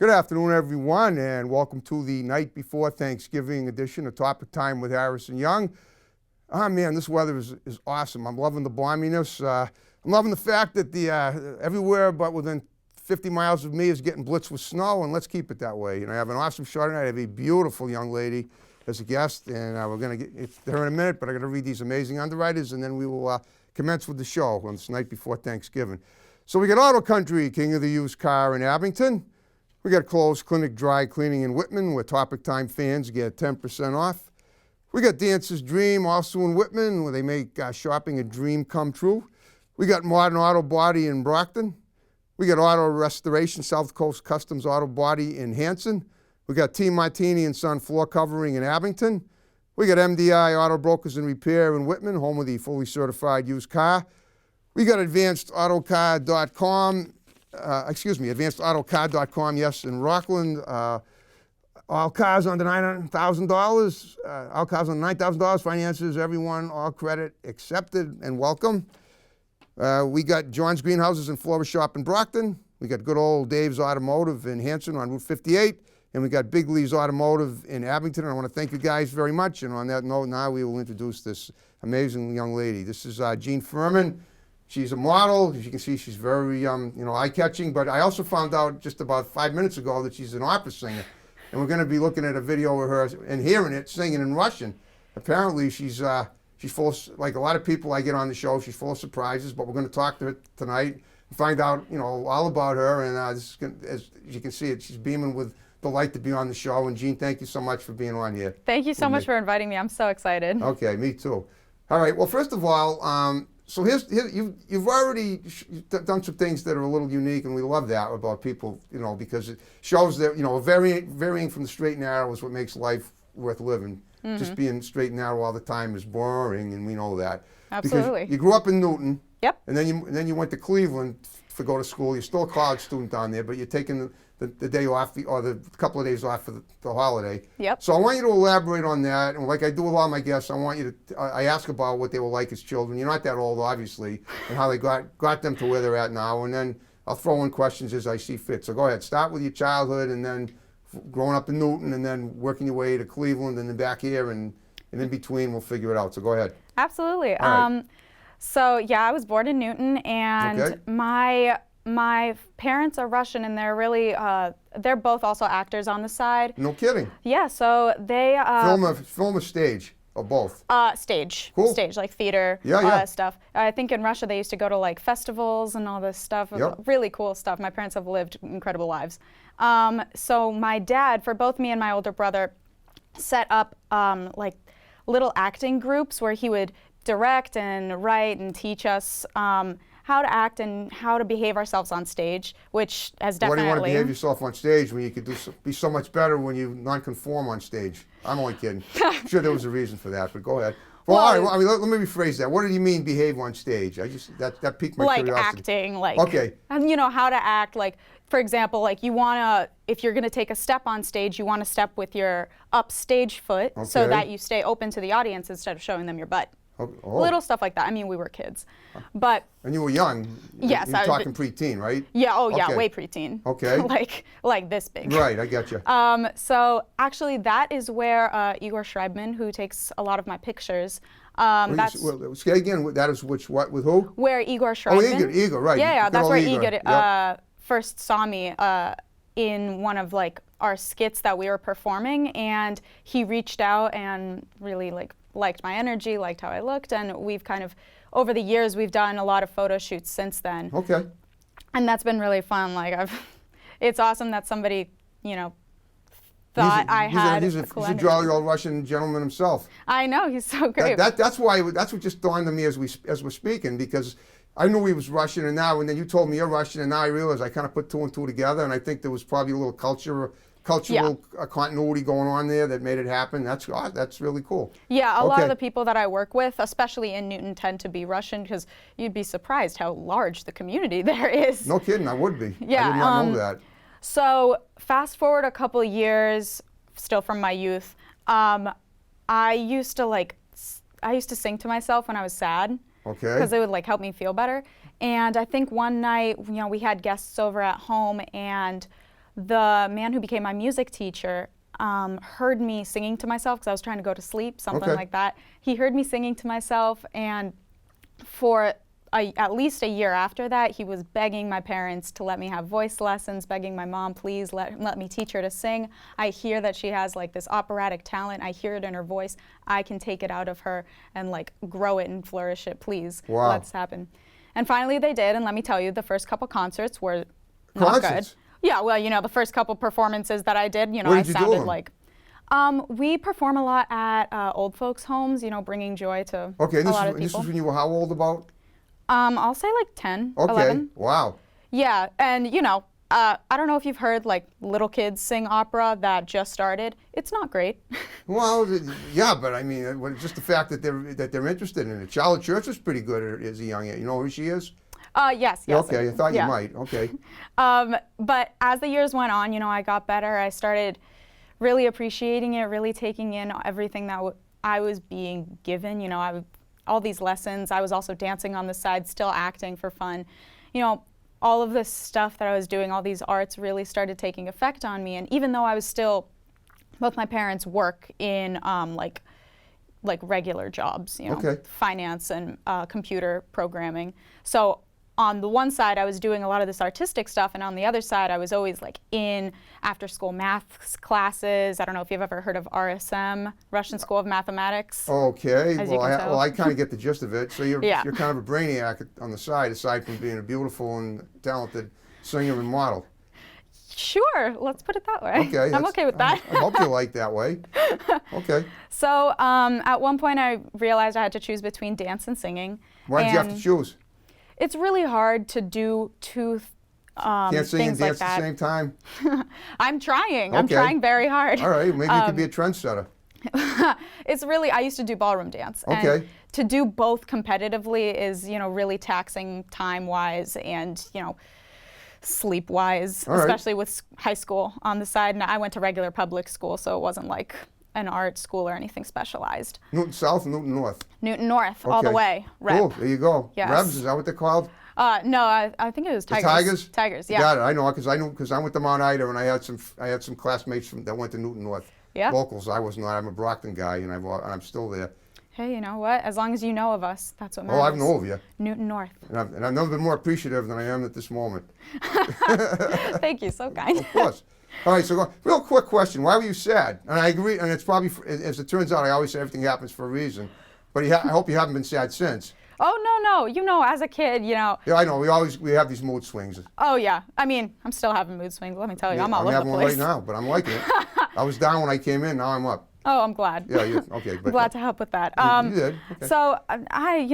Good afternoon, everyone, and welcome to the night before Thanksgiving edition of Topic Time with Harrison Young. Ah, man, this weather is awesome. I'm loving the balminess. I'm loving the fact that everywhere but within 50 miles of me is getting blitzed with snow, and let's keep it that way. You know, I have an awesome show tonight. I have a beautiful young lady as a guest, and we're going to get to her in a minute, but I got to read these amazing underwriters, and then we will commence with the show on this night before Thanksgiving. So we got Auto Country, king of the used car in Abington. We got Clothes Clinic Dry Cleaning in Whitman, where Topic Time fans get 10% off. We got Dancer's Dream, also in Whitman, where they make shopping a dream come true. We got Modern Auto Body in Brockton. We got Auto Restoration, South Coast Customs Auto Body in Hanson. We got T. Martini and Son Floor Covering in Abington. We got MDI Auto Brokers and Repair in Whitman, home of the fully certified used car. We got AdvancedAutocar.com. AdvancedAutocar.com, yes, in Rockland. All cars under $9,000. All cars under $9,000. Finances, everyone, all credit accepted and welcome. We got John's Greenhouses and Florist Shop in Brockton. We got good old Dave's Automotive in Hanson on Route 58. And we got Big Lee's Automotive in Abington. And I want to thank you guys very much. And on that note, now we will introduce this amazing young lady. This is Jean Fuhrman. She's a model. As you can see, she's very, eye-catching. But I also found out just about 5 minutes ago that she's an opera singer. And we're going to be looking at a video of her and hearing it singing in Russian. Apparently, she's full of, like a lot of people I get on the show, she's full of surprises. But we're going to talk to her tonight and find out, all about her. And as you can see, she's beaming with delight to be on the show. And Jean, thank you so much for being on here. Thank you so much for inviting me. I'm so excited. Okay, me too. All right. Well, first of all, so you've already done some things that are a little unique, and we love that about people, because it shows that, varying from the straight and narrow is what makes life worth living. Mm-hmm. Just being straight and narrow all the time is boring, and we know that. Absolutely. Because you grew up in Newton. Yep. And then you went to Cleveland to go to school. You're still a college student down there, but you're taking the day off, or the couple of days off for the holiday. Yep. So I want you to elaborate on that, and like I do with all my guests, I want you to, I ask about what they were like as children. You're not that old, obviously, and how they got them to where they're at now, and then I'll throw in questions as I see fit. So go ahead, start with your childhood, and then growing up in Newton, and then working your way to Cleveland, and then back here, and in between, we'll figure it out. So go ahead. Absolutely. All right. So yeah, I was born in Newton, and okay. My parents are Russian, and they're really, they're both also actors on the side. No kidding. Yeah, so they... film a stage, or both? Stage. Cool. Stage, like theater stuff. I think in Russia they used to go to like festivals and all this stuff. Yep. Really cool stuff. My parents have lived incredible lives. So my dad, for both me and my older brother, set up like little acting groups where he would direct and write and teach us how to act and how to behave ourselves on stage, which has definitely... Why do you want to behave yourself on stage when you could be so much better when you non-conform on stage? I'm only kidding. I'm sure there was a reason for that, but go ahead. Well, all right. Well, let me rephrase that. What did you mean behave on stage? That piqued my curiosity. Like acting, like... Okay. And how to act, like, for example, like if you're going to take a step on stage, you want to step with your upstage foot so that you stay open to the audience instead of showing them your butt. Oh. Little stuff like that. I mean, we were kids, but... And you were young. Yes. You're talking preteen, right? Yeah, yeah, way preteen. Okay. like this big. Right, I got you. So actually that is where Igor Shreibman, who takes a lot of my pictures, say again, that is what, with who? Where Igor Shreibman. Oh, Igor, right. Yeah, that's where Igor first saw me in one of like our skits that we were performing, and he reached out and really liked my energy, liked how I looked, and we've kind of, over the years, we've done a lot of photo shoots since then. Okay. And that's been really fun. Like, it's awesome that somebody, thought I had he's a jolly old Russian gentleman himself. I know, he's so great. That's what just dawned on me as we're speaking, because I knew he was Russian, and then you told me you're Russian, and now I realize I kind of put two and two together, and I think there was probably a little cultural continuity going on there that made it happen. That's really cool. Yeah, a lot of the people that I work with, especially in Newton, tend to be Russian, because you'd be surprised how large the community there is. No kidding, I would be. Yeah, I did not know that. So fast forward a couple of years, still from my youth, I used to sing to myself when I was sad. Okay. Because it would help me feel better. And I think one night, we had guests over at home, and the man who became my music teacher heard me singing to myself because I was trying to go to sleep, something like that. He heard me singing to myself, and for at least a year after that, he was begging my parents to let me have voice lessons, begging my mom, please let me teach her to sing. I hear that she has like this operatic talent. I hear it in her voice. I can take it out of her and like grow it and flourish it. Please, let this happen. And finally they did, and let me tell you, the first couple concerts were not good. Yeah, well, you know, the first couple performances that I did, you know, I sounded like. We perform a lot at old folks' homes, you know, bringing joy to a lot of people. This was when you were how old about? I'll say like 10, okay. 11. Wow. Yeah, and you know, I don't know if you've heard like little kids sing opera that just started. It's not great. Well, yeah, but I mean, just the fact that they're interested in it. Charlotte Church was pretty good as a young age. You know who she is? Yes. Okay, I thought you might. Okay. But as the years went on, you know, I got better. I started really appreciating it, really taking in everything that I was being given. You know, all these lessons. I was also dancing on the side, still acting for fun. You know, all of this stuff that I was doing, all these arts really started taking effect on me. And even though I was still, both my parents work in like regular jobs, you know, finance and computer programming. So on the one side, I was doing a lot of this artistic stuff, and on the other side, I was always like in after-school math classes. I don't know if you've ever heard of RSM, Russian School of Mathematics. Okay, well, I kind of get the gist of it. So you're kind of a brainiac on the side, aside from being a beautiful and talented singer and model. Sure, let's put it that way. Okay, I'm okay with that. I hope you like that way. Okay. So at one point, I realized I had to choose between dance and singing. Why did you have to choose? It's really hard to do two Can't sing and dance at the same time? I'm trying. I'm trying very hard. All right, maybe you could be a trendsetter. It's really, I used to do ballroom dance. Okay. And to do both competitively is, you know, really taxing time-wise and, you know, sleep-wise, especially with high school on the side. And I went to regular public school, so it wasn't like an art school or anything specialized. Newton South, Newton North? Newton North, all the way. Rep. Cool, there you go. Yes. Rebs, is that what they're called? No, I think it was Tigers. The Tigers? Tigers, yeah. Got it, I know, because I went to Mount Ida and I had some classmates that went to Newton North. Yeah. Locals, I was not. I'm a Brockton guy and I'm still there. Hey, you know what? As long as you know of us, that's what matters. Oh, I know of you. Newton North. And I've never been more appreciative than I am at this moment. Thank you, so kind. Of course. All right, so real quick question. Why were you sad? And I agree, and it's probably, as it turns out, I always say everything happens for a reason. But I hope you haven't been sad since. Oh, no. You know, as a kid, you know. Yeah, I know. We have these mood swings. Oh, yeah. I mean, I'm still having mood swings. Let me tell you, I'm all over the place. I'm having one right now, but I'm liking it. I was down when I came in. Now I'm up. Oh, I'm glad. Yeah, okay. I'm glad to help with that. You did. Okay. So I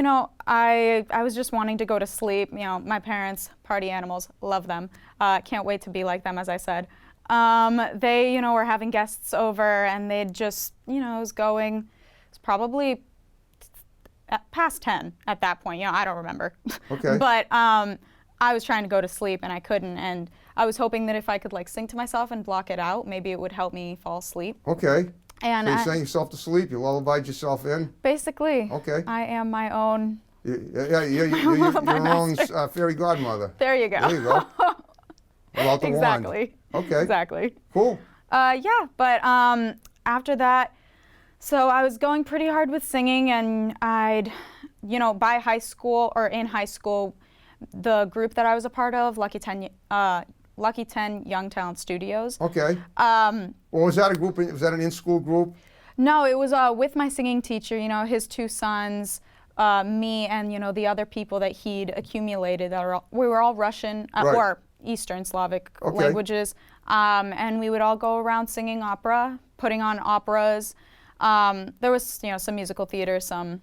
was just wanting to go to sleep. You know, my parents, party animals, love them. Can't wait to be like them, as I said. They, you know, were having guests over, and they'd just, you know, it was probably past 10 at that point. You know, I don't remember. Okay. But I was trying to go to sleep, and I couldn't. And I was hoping that if I could like sing to myself and block it out, maybe it would help me fall asleep. Okay. And so you sang yourself to sleep, you lullabied yourself in? Basically. Okay. I am my own. You're your own fairy godmother. There you go. There you go. Without the Exactly. wand. Okay. Exactly. Cool. Yeah, but after that, so I was going pretty hard with singing, and I'd, you know, by high school or in high school, the group that I was a part of, Lucky 10 Young Talent Studios. Okay. Well, was that a group? Was that an in-school group? No, it was with my singing teacher. You know, his two sons, me, and you know the other people that he'd accumulated. We were all Russian or Eastern Slavic languages, and we would all go around singing opera, putting on operas. There was, you know, some musical theater, some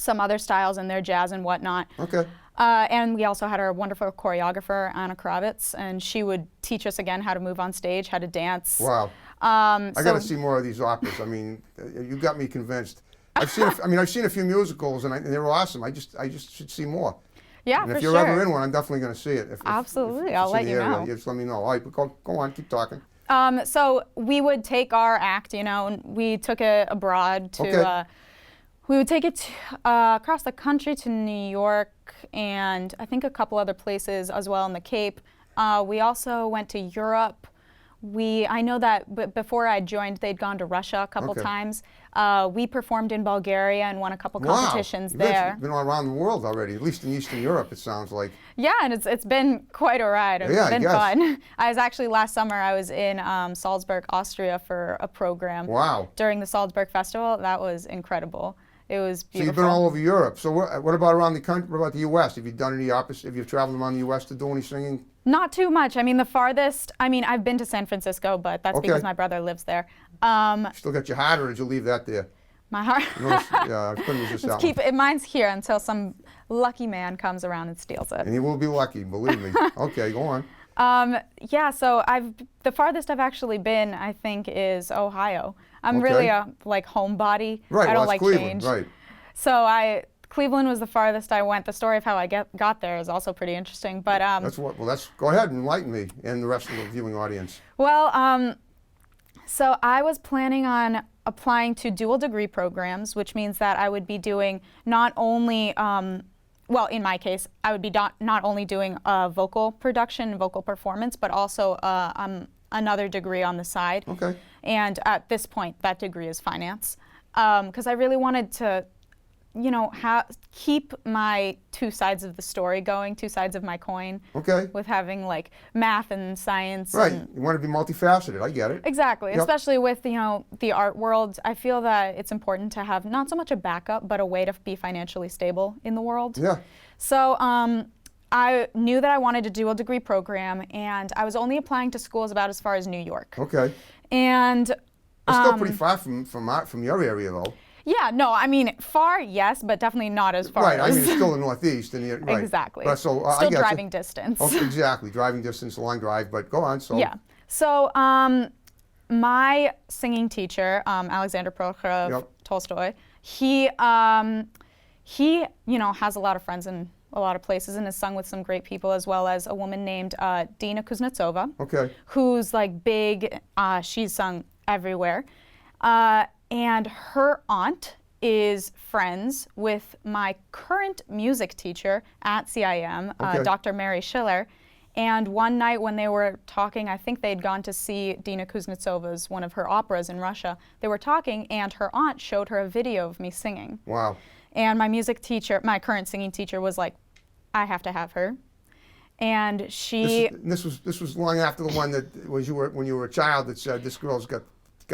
other styles in there, jazz and whatnot. Okay. And we also had our wonderful choreographer, Anna Kravitz, and she would teach us again how to move on stage, how to dance. Wow. I got to see more of these operas. I mean, you got me convinced. I've seen a few musicals, and they were awesome. I just should see more. Yeah, and for if you're ever in one, I'm definitely going to see it. Absolutely, if I'll let you know. Just let me know. All right, go on, keep talking. So we would take our act, you know, and we took it abroad to. We would take it across the country to New York and I think a couple other places as well in the Cape. We also went to Europe. I know that before I joined, they'd gone to Russia a couple Okay. times. We performed in Bulgaria and won a couple competitions You've there. been all around the world already, at least in Eastern Europe, it sounds like. Yeah, and it's been quite a ride. It's Yeah, I been guess. fun. I was actually last summer. I was in Salzburg, Austria, for a program. Wow. During the Salzburg Festival. That was incredible. It was So beautiful. you've been all over Europe. So what about around the country? What about the U.S.? Have you done any opposite? Have you traveled around the U.S. to do any singing? Not too much. I mean, the farthest. I mean, I've been to San Francisco, but that's Okay. because my brother lives there. Still got your heart, or did you leave that there? My heart. Yeah, I couldn't resist that Let's keep one. it. Mine's here until some lucky man comes around and steals it. And you will be lucky, believe me. Okay, go on. Yeah, so the farthest I've actually been, I think, is Ohio. I'm Okay. really a homebody. Right, I well, don't like that's Cleveland, change. right. So Cleveland was the farthest I went. The story of how I got there is also pretty interesting. But Go ahead and enlighten me and the rest of the viewing audience. well, so I was planning on applying to dual degree programs, which means that I would be doing not only well, in my case, I would be not only doing vocal production, vocal performance, but also another degree on the side. Okay. And at this point, that degree is finance, because I really wanted to, keep my two sides of the story going, two sides of my coin. Okay. With having like math and science. Right. And You want to be multifaceted. I get it. exactly. Yep. Especially with the art world, I feel that it's important to have not so much a backup, but a way to be financially stable in the world. Yeah. So I knew that I wanted to do a degree program, and I was only applying to schools about as far as New York. Okay. And That's still pretty far from your area, though. yeah, no, I mean far, yes, but definitely not as far Right. as I mean, it's still the Northeast, and right. exactly. But so I Still get you. driving distance. Oh, exactly. Driving distance, long drive. But go on. So. Yeah. So my singing teacher, Alexander Prokhorov Yep. Tolstoy, he has a lot of friends in a lot of places and has sung with some great people, as well as a woman named Dina Kuznetsova, Okay. who's like big. She's sung everywhere, and her aunt is friends with my current music teacher at CIM, Okay. Dr. Mary Schiller. And one night when they were talking, I think they'd gone to see Dina Kuznetsova's, one of her operas in Russia. They were talking, and her aunt showed her a video of me singing. Wow. And my music teacher, my current singing teacher, was like, I have to have her. And This was long after the one that was when you were a child that said this girl's got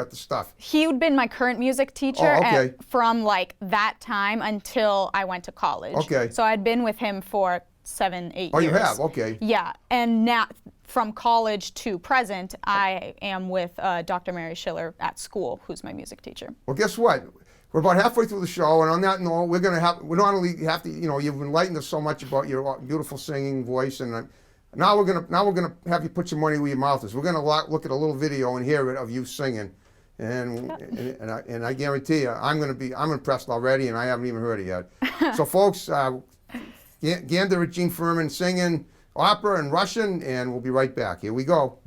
the stuff. He'd been my current music teacher Oh, okay. from like that time until I went to college. Okay. So I'd been with him for 7-8 years. Oh, you have? Okay. Yeah, and now from college to present, I am with Dr. Mary Schiller at school, who's my music teacher. Well, guess what? We're about halfway through the show, and on that note, we not only have to, you've enlightened us so much about your beautiful singing voice, and now we're gonna have you put your money where your mouth is. We're gonna look at a little video and hear it of you singing, and I guarantee you, I'm impressed already, and I haven't even heard it yet. So, folks, Gander at Gene Fuhrman singing opera in Russian, and we'll be right back. Here we go.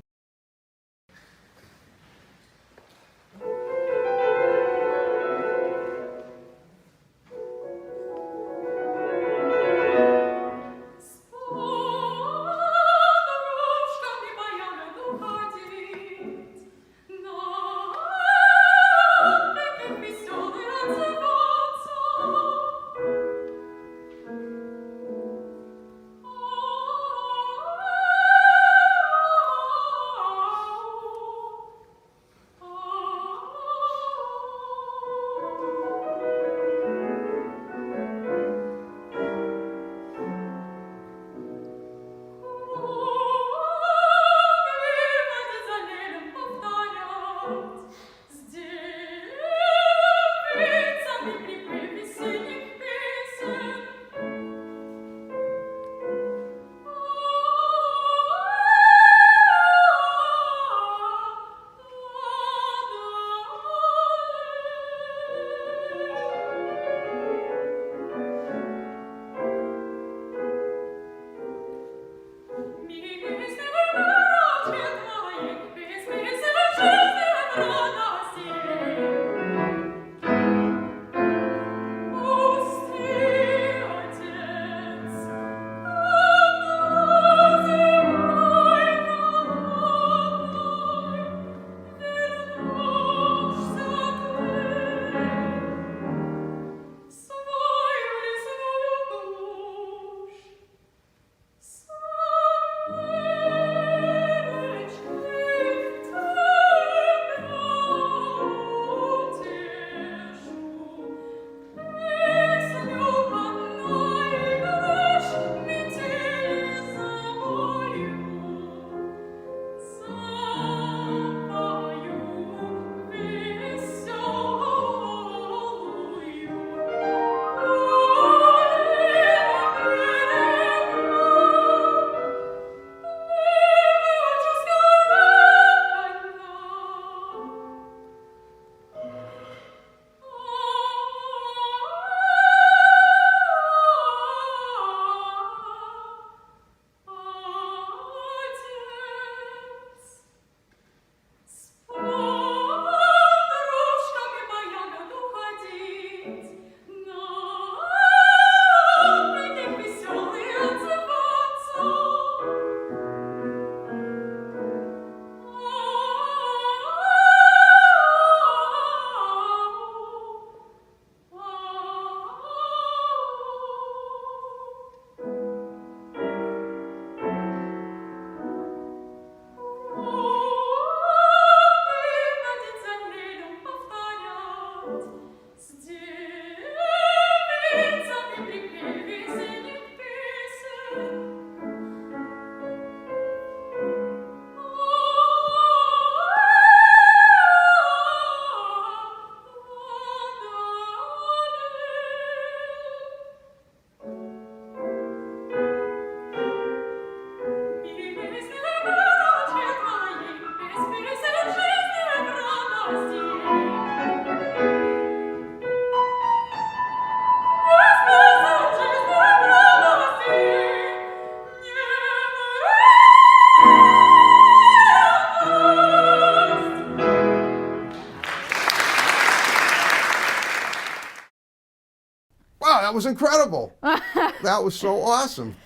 Wow, that was incredible. That was so awesome.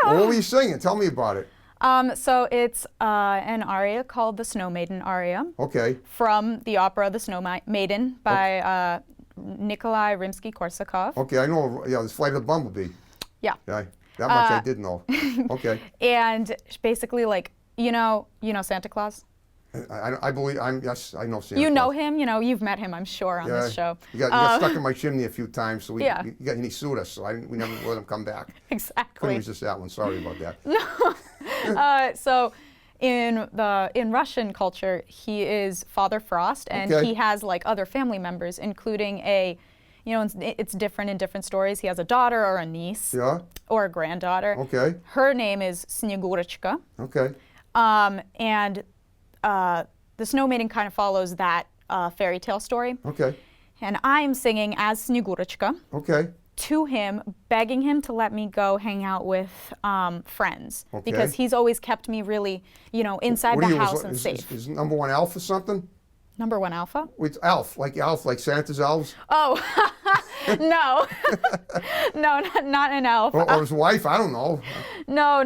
Well, what were you singing? Tell me about it. So it's an aria called the Snow Maiden aria Okay. from the opera The Snow Maiden by Nikolai Rimsky-Korsakov. Okay, I know. Yeah, it's Flight of the Bumblebee. Yeah. Yeah, that much I did know. Okay. And basically, like, you know Santa Claus? I believe yes, I know Santa You know Claus. him, you've met him, I'm sure, on this show. You got stuck in my chimney a few times, so Yeah. he sued us, so we never let him come back. Couldn't Exactly. resist that one. Sorry about that. So in Russian culture, he is Father Frost, and Okay. he has like other family members, including it's different in different stories. He has a daughter or a niece Yeah. or a granddaughter. Okay. Her name is Snegurочка. Okay. And the Snow Maiden kind of follows that fairy tale story. Okay. And I'm singing as Snegurочка Okay. to him, begging him to let me go hang out with friends. Okay. Because he's always kept me really, inside What are the you, house and safe. Is number one elf or something? Number one alpha? It's elf, like Santa's elves? Oh, no. No, not an elf. Or his wife? I don't know. No.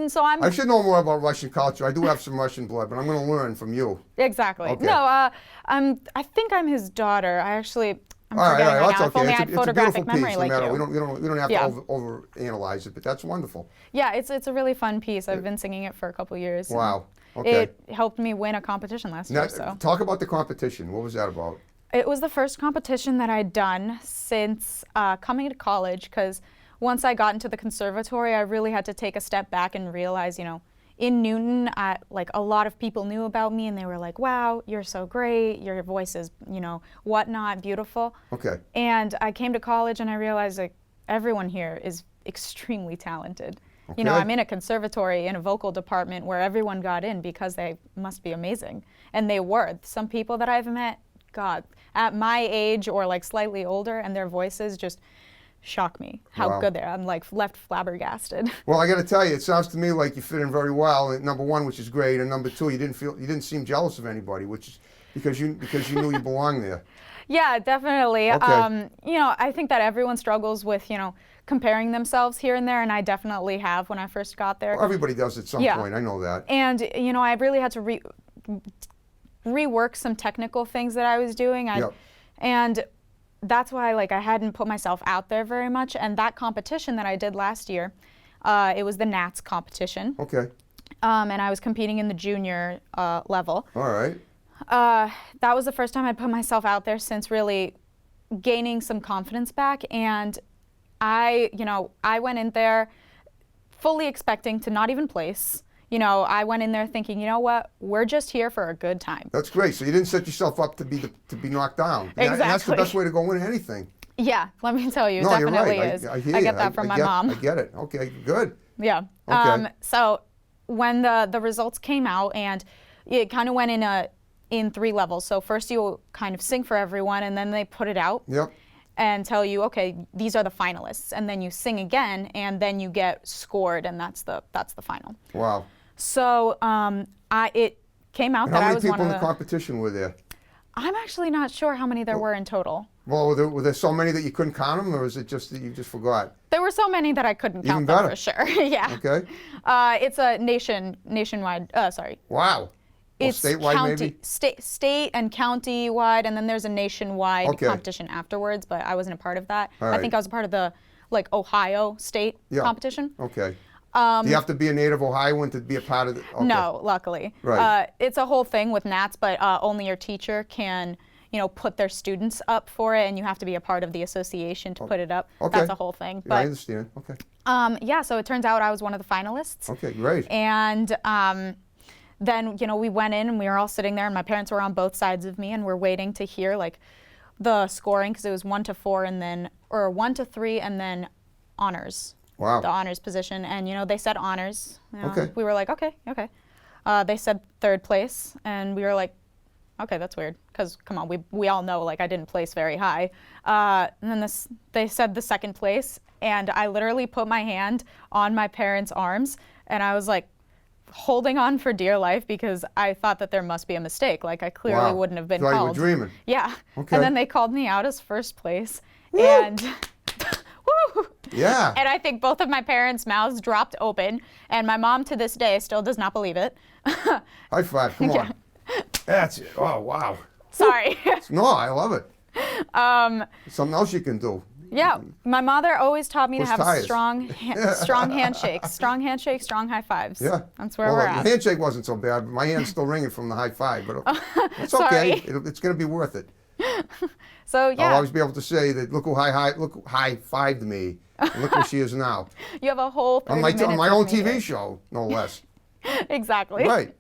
So I'm I should know more about Russian culture. I do have some Russian blood, but I'm going to learn from you. exactly. Okay. No, I think I'm his daughter. I'm All forgetting right, right that's now. okay. If only I had It's a photographic beautiful memory piece. like No matter. you. We don't have Yeah. to over analyze it, but that's wonderful. Yeah, it's a really fun piece. I've been singing it for a couple years. and Wow. Okay. It helped me win a competition last Now, year. So talk about the competition. What was that about? it was the first competition that I'd done since coming to college. Because once I got into the conservatory, I really had to take a step back and realize, in Newton, like a lot of people knew about me, and they were like, "Wow, you're so great. Your voice is, whatnot, beautiful." Okay. And I came to college and I realized like everyone here is extremely talented. Okay. I'm in a conservatory in a vocal department where everyone got in because they must be amazing. And they were. Some people that I've met, God, at my age or like slightly older, and their voices just shock me how Wow. good they are. I'm like left flabbergasted. Well, I got to tell you, it sounds to me like you fit in very well. And number one, which is great, and number two, you didn't seem jealous of anybody, which is because you knew you belonged there. Yeah, definitely. Okay. I think that everyone struggles with, comparing themselves here and there, and I definitely have when I first got there. Well, everybody does at some Yeah. point. I know that. And, I really had to rework some technical things that I was doing. Yep. And that's why, I hadn't put myself out there very much. And that competition that I did last year, it was the Nats competition. Okay. And I was competing in the junior level. All right. That was the first time I'd put myself out there since really gaining some confidence back. And I went in there fully expecting to not even place. I went in there thinking, you know what, we're just here for a good time. That's great. So you didn't set yourself up to be knocked down. And that's the Exactly. best way to go into anything. Yeah, let me tell you, it No, you're definitely right. is. I hear I you. get that from my mom. I get it. Okay, good. Yeah. Okay. So when the results came out, and it kind of went in 3 levels. So first you kind of sing for everyone, and then they put it out. Yep. And tell you, okay, these are the finalists, and then you sing again, and then you get scored, and that's the final. Wow. So it came out And that how I many was people one in of the the. competition were there? I'm actually not sure how many there were in total. Well, were there so many that you couldn't count them, or is it just that you just forgot? There were so many that I couldn't count Even them better. for sure. Yeah. Okay. It's a nationwide. Sorry. Wow. Well, It's statewide, county, maybe? state and county wide, and then there's a nationwide Okay. competition afterwards. But I wasn't a part of that. All I right. think I was a part of the Ohio state Yeah. competition. Okay. Do you have to be a native Ohioan to be a part of it? Okay. No, luckily. Right. It's a whole thing with Nats, but only your teacher can, put their students up for it, and you have to be a part of the association to put it up. Okay. That's a whole thing. Yeah, I But understand. Okay. so it turns out I was one of the finalists. Okay, great. And then, we went in and we were all sitting there, and my parents were on both sides of me, and we're waiting to hear the scoring, because it was 1 to 4 and then, or 1 to 3 and then honors. Wow. The honors position. And, they said honors. Okay. We were like, okay. They said 3rd place, and we were like, okay, that's weird, because come on, we all know I didn't place very high. And then they said the 2nd place, and I literally put my hand on my parents' arms, and I was like holding on for dear life, because I thought that there must be a mistake. I clearly Wow. wouldn't have been Thought you were called. dreaming. Yeah. Okay. And then they called me out as 1st place, Woo! and Yeah. And I think both of my parents' mouths dropped open, and my mom to this day still does not believe it. High five, come on. That's it. Oh, wow. Sorry. No, I love it. Something else you can do. Yeah, my mother always taught me to Push have tires. strong handshakes. Strong handshakes, strong high fives. Yeah. That's where Well, we're the at. handshake wasn't so bad. But my hand's still ringing from the high five, but it's Sorry. okay. It's going to be worth it. So I'll yeah, always be able to say that look who high fived me, and look where she is now. you have a whole 30 On my minutes on my of own me TV here. show, no less. Exactly. Right.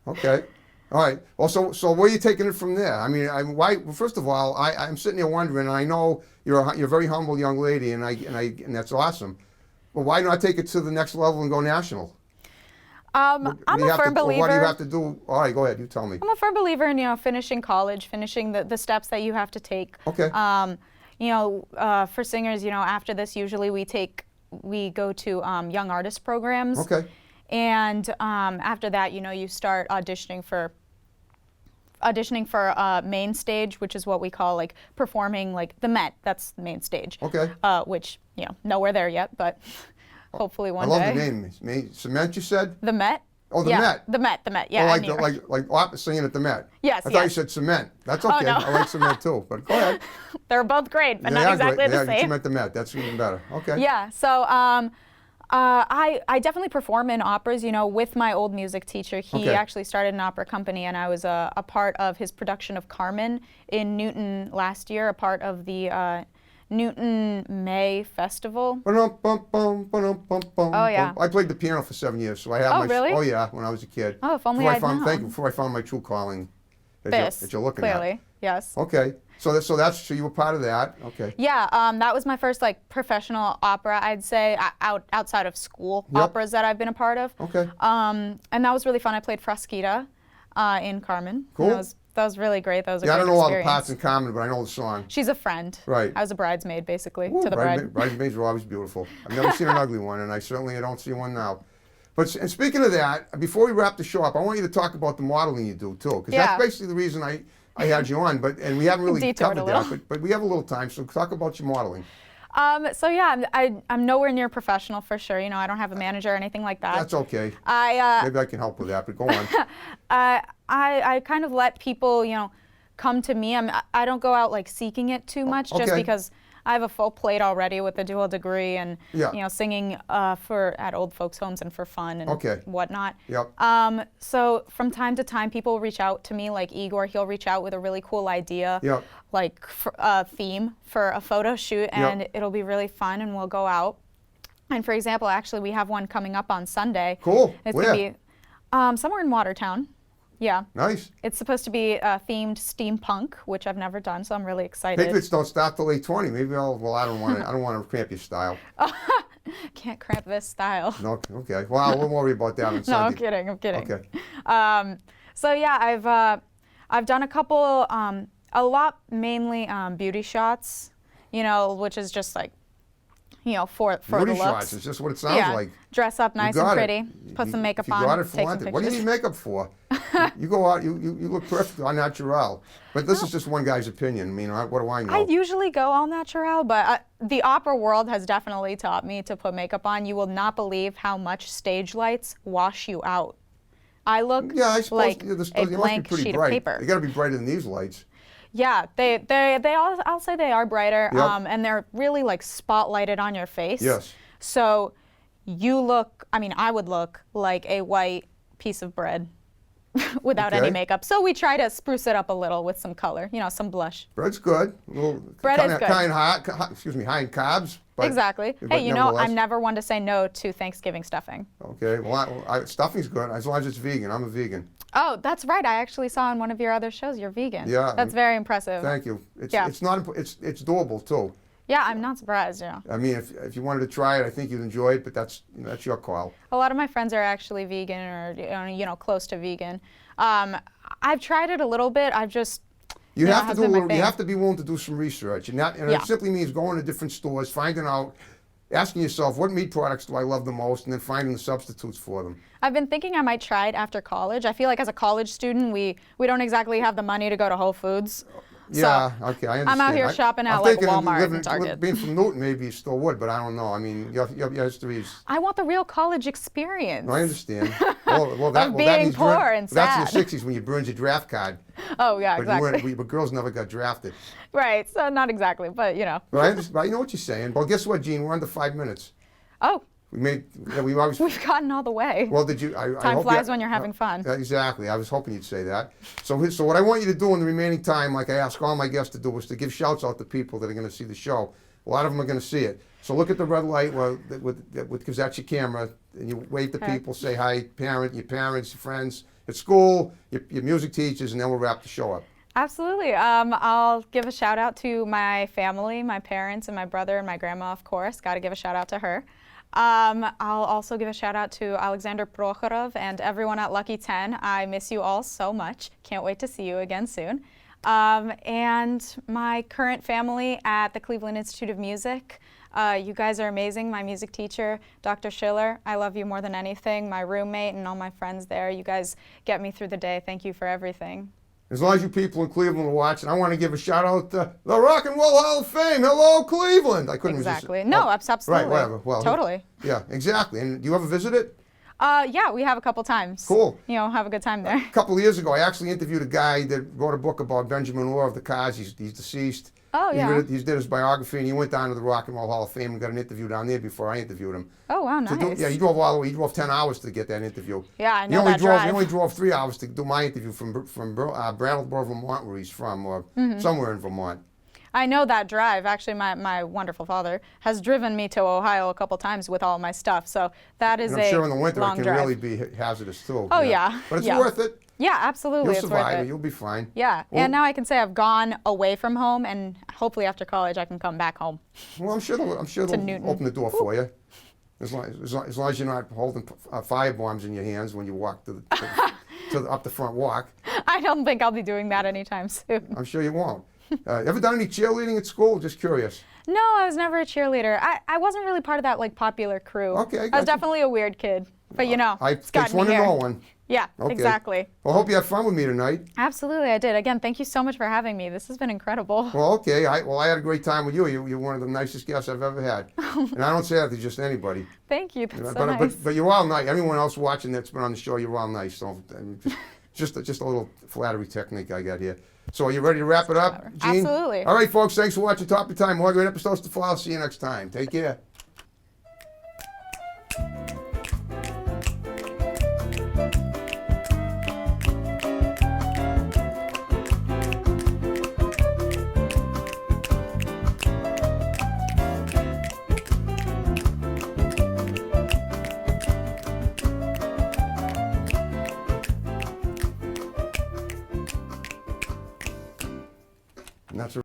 Okay. All right. Well, so where are you taking it from there? I mean, why? Well, first of all, I'm sitting here wondering. I know you're a very humble young lady, and that's awesome. But why not take it to the next level and go national? I'm a firm believer. What do you have to do? All right, go ahead. You tell me. I'm a firm believer in finishing college, finishing the steps that you have to take. Okay. For singers, after this, usually we go to young artist programs. Okay. And after that, you start auditioning for main stage, which is what we call like performing like the Met. That's the main stage. Okay. Which nowhere there yet, but hopefully one day. I love the name. Cement, you said? The Met. Oh, the yeah, Met. The Met. Yeah. Oh, in New York. like opera singing at the Met. Yes. I thought you said cement. That's okay. no. I like cement too. But go ahead. They're both great, but They not are exactly great. the You same. meant the Met. That's even better. Okay. Yeah. So I definitely perform in operas. With my old music teacher, he Okay. actually started an opera company, and I was a part of his production of Carmen in Newton last year, a part of the Newton May Festival. Oh yeah. I played the piano for 7 years, so I have Oh, my. really? Oh yeah, when I was a kid. Oh, if only Before I I'd found, known. Thank you. Before I found my true calling. That This, you're looking clearly, at. yes. Okay. So you were part of that. Okay. Yeah, that was my first professional opera, I'd say, outside of school Yep. operas that I've been a part of. Okay. And that was really fun. I played Frasquita in Carmen. Cool. And that was really great. That was a Yeah, I great don't know all the experience. parts in common, but I know the song. She's a friend. Right. I was a bridesmaid, basically, Ooh, to the bride. Bridesmaids are always beautiful. I've never seen an ugly one, and I certainly don't see one now. And speaking of that, before we wrap the show up, I want you to talk about the modeling you do too, because Yeah. that's basically the reason I had you on. And we haven't really Detoured covered a little. that, but we have a little time, so talk about your modeling. So yeah, I'm nowhere near professional for sure. I don't have a manager or anything like that. That's okay. I Maybe I can help with that, but go on. I kind of let people come to me. I don't go out seeking it too much, just okay. because I have a full plate already with a dual degree and Yeah. singing at old folks' homes and for fun and Okay. whatnot. Yep. So from time to time, people reach out to me, like Igor. He'll reach out with a really cool idea, Yep. for a theme for a photo shoot, and it'll be really fun, and we'll go out. And for example, actually, we have one coming up on Sunday. Cool. It's Where? gonna be somewhere in Watertown. Yeah. Nice. It's supposed to be themed steampunk, which I've never done, so I'm really excited. Patriots don't start till 8:20. Maybe I don't want to cramp your style. Can't cramp this style. No, okay. Well, we'll worry about that on No, Sunday. I'm kidding. Okay. So yeah, I've done a couple, a lot mainly beauty shots, which is just for Beauty the looks. shots is just what it sounds Yeah, like. dress up nice You and got pretty, it. put some makeup you on, got it, take some flaunt it. What do you pictures. need makeup for? You go out, you look perfect on natural. But this is just one guy's opinion. I mean, what do I know? I usually go all natural, but the opera world has definitely taught me to put makeup on. You will not believe how much stage lights wash you out. I look Yeah, I suppose like they a must be blank pretty sheet bright. of paper. They got to be brighter than these lights. Yeah, they all, I'll say they are brighter, Yep. and they're really spotlighted on your face. Yes. So I would look like a white piece of bread without any Okay. makeup. So we try to spruce it up a little with some color, some blush. Bread's good. A little, Bread is good. high in carbs. But, Exactly. but Hey, nevertheless. I'm never one to say no to Thanksgiving stuffing. Okay, well, stuffing's good as long as it's vegan. I'm a vegan. Oh, that's right. I actually saw on one of your other shows you're vegan. Yeah. That's very impressive. Thank you. It's Yeah. it's not it's doable too. Yeah, I'm not surprised. I mean, if you wanted to try it, I think you'd enjoy it. But that's your call. A lot of my friends are actually vegan or close to vegan. I've tried it a little bit. I've just You have to has do a been my little, you thing. have to be willing to do some research, and Yeah. it simply means going to different stores, finding out, asking yourself what meat products do I love the most, and then finding the substitutes for them. I've been thinking I might try it after college. I feel like as a college student, we don't exactly have the money to go to Whole Foods. Yeah, okay, I understand. I'm out here shopping at I'm like thinking Walmart living, and Target. being from Newton, maybe you still would, but I don't know. I mean, your history is. I want the real college experience. I understand. Well, Of being means poor and that's in sad. the '60s when you burned your draft card. Oh yeah, But exactly. but girls never got drafted. Right. So not exactly, but you know. But I know what you're saying. Well, guess what, Gene? We're under 5 minutes. Oh, We always. we've gotten all the way. Well, did you? I Time hope flies when you're having fun. Exactly. I was hoping you'd say that. So what I want you to do in the remaining time, like I ask all my guests to do, is to give shouts out to people that are going to see the show. A lot of them are going to see it. So look at the red light, because that's your camera, and you wave to Okay. people, say hi, your parents, your friends at school, your music teachers, and then we'll wrap the show up. Absolutely. I'll give a shout out to my family, my parents, and my brother and my grandma, of course. Got to give a shout out to her. I'll also give a shout out to Alexander Prokhorov and everyone at Lucky 10. I miss you all so much. Can't wait to see you again soon. And my current family at the Cleveland Institute of Music. You guys are amazing. My music teacher, Dr. Schiller, I love you more than anything. My roommate and all my friends there. You guys get me through the day. Thank you for everything. As long as you people in Cleveland are watching, I want to give a shout out to the Rock and Roll Hall of Fame. Hello, Cleveland. I couldn't Exactly. resist. No, absolutely. Right, whatever. Well, totally. Yeah, exactly. And do you ever visit it? Yeah, we have a couple times. Cool. You know, have a good time there. A couple of years ago, I actually interviewed a guy that wrote a book about Benjamin Orr of the Cars. He's deceased. Oh, yeah. He did his biography, and he went down to the Rock and Roll Hall of Fame and got an interview down there before I interviewed him. Oh, wow, nice. Yeah, he drove all the way. He drove 10 hours to get that interview. Yeah, I know that drive. He only drove 3 hours to do my interview from Brattleboro, Vermont, where he's from, or somewhere in Vermont. I know that drive. Actually, my wonderful father has driven me to Ohio a couple times with all my stuff. So that is And I'm a sure in the winter it long can drive. really be hazardous too. Oh, yeah. But it's Yeah. worth it. Yeah, absolutely. You'll It's worth survive it. it. You'll be fine. Yeah, Well, and now I can say I've gone away from home, and hopefully after college I can come back home. Well, I'm sure they'll Newton. open the door for you. As long as you're not holding fire bombs in your hands when you walk up the front walk. I don't think I'll be doing that anytime soon. I'm sure you won't. Ever done any cheerleading at school? Just curious. No, I was never a cheerleader. I wasn't really part of that like popular crew. Okay, I I was gotcha. definitely a weird kid, but you know, it's Takes gotten one me to here. know one. Yeah, Okay. exactly. Well, I hope you had fun with me tonight. Absolutely, I did. Again, thank you so much for having me. This has been incredible. Well, okay. I had a great time with you. You're one of the nicest guests I've ever had. And I don't say that to just anybody. Thank you. That's so but, nice. but you're all nice. Anyone else watching that's been on the show, you're all nice. So just a little flattery technique I got here. So are you ready to wrap it up, Gene? Absolutely. All right, folks. Thanks for watching Top of Time. More great episodes to follow. See you next time. Take care. And that's a